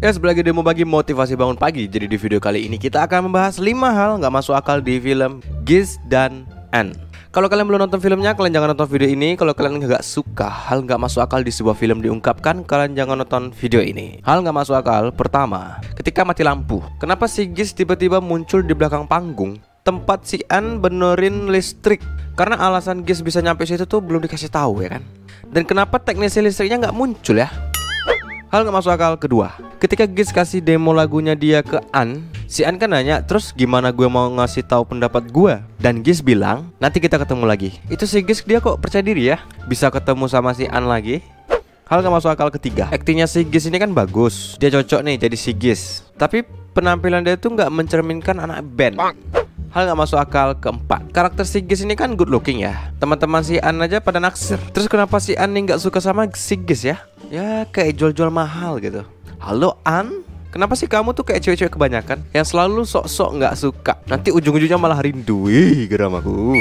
Ya, sebelah lagi demo bagi motivasi bangun pagi. Jadi di video kali ini kita akan membahas 5 hal nggak masuk akal di film Giz dan Anne. Kalau kalian belum nonton filmnya, kalian jangan nonton video ini. Kalau kalian nggak suka hal nggak masuk akal di sebuah film diungkapkan, kalian jangan nonton video ini. Hal nggak masuk akal pertama, ketika mati lampu, kenapa si Giz tiba-tiba muncul di belakang panggung tempat si Anne benerin listrik? Karena alasan Giz bisa nyampe situ tuh belum dikasih tahu ya kan. Dan kenapa teknisi listriknya nggak muncul ya? Hal nggak masuk akal kedua, ketika Giz kasih demo lagunya dia ke Anne, si Anne kan nanya, terus gimana gue mau ngasih tahu pendapat gue? Dan Giz bilang, nanti kita ketemu lagi. Itu si Giz dia kok percaya diri ya, bisa ketemu sama si Anne lagi. Hal nggak masuk akal ketiga, aktingnya si Giz ini kan bagus, dia cocok nih jadi si Giz. Tapi penampilan dia tuh nggak mencerminkan anak band. Hal nggak masuk akal keempat, karakter si Giz ini kan good looking ya. Teman-teman si Anne aja pada naksir. Terus kenapa si Anne nggak suka sama si Giz ya? Ya kayak jual-jual mahal gitu. Halo Anne, kenapa sih kamu tuh kayak cewek-cewek kebanyakan yang selalu sok-sok nggak suka, nanti ujung-ujungnya malah rindu. Wih, geram aku.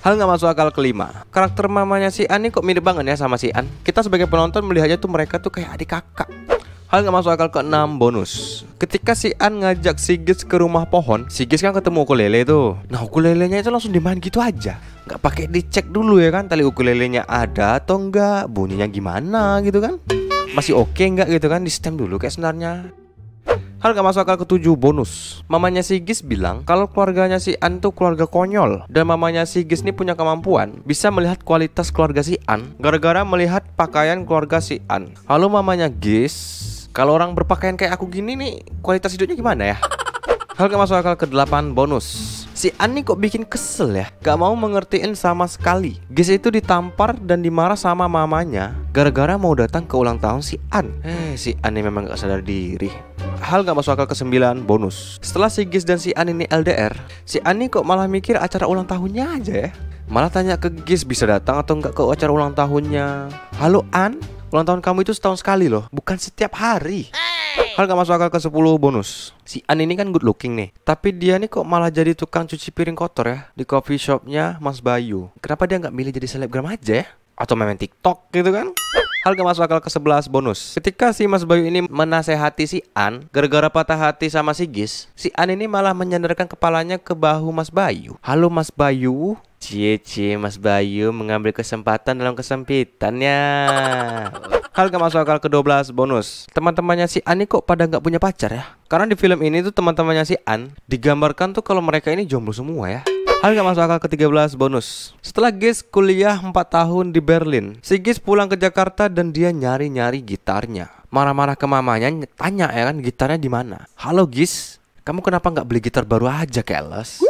Hal nggak masuk akal kelima, karakter mamanya si Anne kok mirip banget ya sama si Anne. Kita sebagai penonton melihatnya tuh mereka tuh kayak adik kakak. Hal nggak masuk akal keenam bonus, ketika si Anne ngajak si Giz ke rumah pohon, si Giz kan ketemu ukulele tuh. Nah ukulelenya itu langsung dimain gitu aja, nggak pakai dicek dulu ya kan, tali ukulelenya ada atau enggak, bunyinya gimana gitu kan, masih oke nggak gitu kan, di stem dulu kayak senarnya. Hal gak masuk akal ketujuh bonus, mamanya si Giz bilang kalau keluarganya si Anne tuh keluarga konyol. Dan mamanya si Giz ini punya kemampuan bisa melihat kualitas keluarga si Anne gara-gara melihat pakaian keluarga si Anne. Halo mamanya Giz, kalau orang berpakaian kayak aku gini nih, kualitas hidupnya gimana ya? Hal gak masuk akal ke-8 bonus, si Anne nih kok bikin kesel ya, gak mau mengertiin sama sekali. Giz itu ditampar dan dimarah sama mamanya gara-gara mau datang ke ulang tahun si Anne. Si Anne memang gak sadar diri. Hal gak masuk akal ke-9 bonus, setelah si Giz dan si Anne ini LDR, si Anne kok malah mikir acara ulang tahunnya aja ya. Malah tanya ke Giz bisa datang atau enggak ke acara ulang tahunnya. Halo Anne, ulang tahun kamu itu setahun sekali loh, bukan setiap hari. Hal gak masuk akal ke-10 bonus, si Anne ini kan good looking nih, tapi dia nih kok malah jadi tukang cuci piring kotor ya di coffee shopnya Mas Bayu. Kenapa dia nggak milih jadi selebgram aja ya? Atau main TikTok gitu kan? Hal gak masuk akal ke-11 bonus, ketika si Mas Bayu ini menasehati si Anne gara-gara patah hati sama si Giz, si Anne ini malah menyandarkan kepalanya ke bahu Mas Bayu. Halo Mas Bayu. Cie Mas Bayu mengambil kesempatan dalam kesempitannya. Hal gak masuk akal ke-12 bonus, teman-temannya si Anne kok pada nggak punya pacar ya? Karena di film ini tuh teman-temannya si Anne digambarkan tuh kalau mereka ini jomblo semua ya. Hal gak masuk akal ke-13 bonus, setelah Giz kuliah 4 tahun di Berlin, si Giz pulang ke Jakarta dan dia nyari-nyari gitarnya. Marah-marah ke mamanya, tanya ya kan gitarnya di mana. Halo Giz, kamu kenapa nggak beli gitar baru aja keles?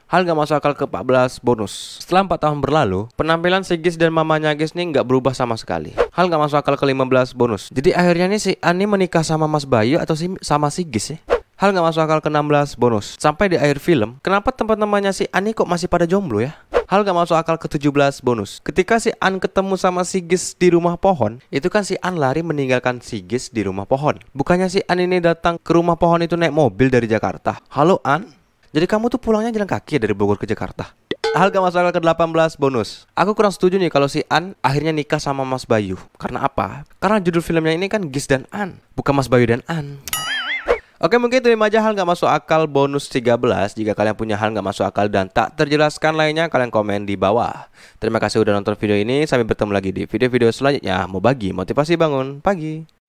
Hal gak masuk akal ke-14 bonus, setelah 4 tahun berlalu, penampilan si Giz dan mamanya Giz nih nggak berubah sama sekali. Hal gak masuk akal ke-15 bonus, jadi akhirnya nih si Anne menikah sama Mas Bayu atau sama si Giz ya? Hal gak masuk akal ke-16 bonus, sampai di akhir film, kenapa teman-temannya si Anne kok masih pada jomblo ya? Hal gak masuk akal ke-17 bonus, ketika si Anne ketemu sama si Giz di rumah pohon, itu kan si Anne lari meninggalkan si Giz di rumah pohon. Bukannya si Anne ini datang ke rumah pohon itu naik mobil dari Jakarta. Halo Anne, jadi kamu tuh pulangnya jalan kaki dari Bogor ke Jakarta. Hal gak masuk akal ke-18 bonus, aku kurang setuju nih kalau si Anne akhirnya nikah sama Mas Bayu. Karena apa? Karena judul filmnya ini kan Giz dan Anne, bukan Mas Bayu dan Anne. Oke, mungkin itu 5 aja hal gak masuk akal bonus 13. Jika kalian punya hal gak masuk akal dan tak terjelaskan lainnya, kalian komen di bawah. Terima kasih udah nonton video ini. Sampai bertemu lagi di video-video selanjutnya. Mau bagi motivasi bangun pagi.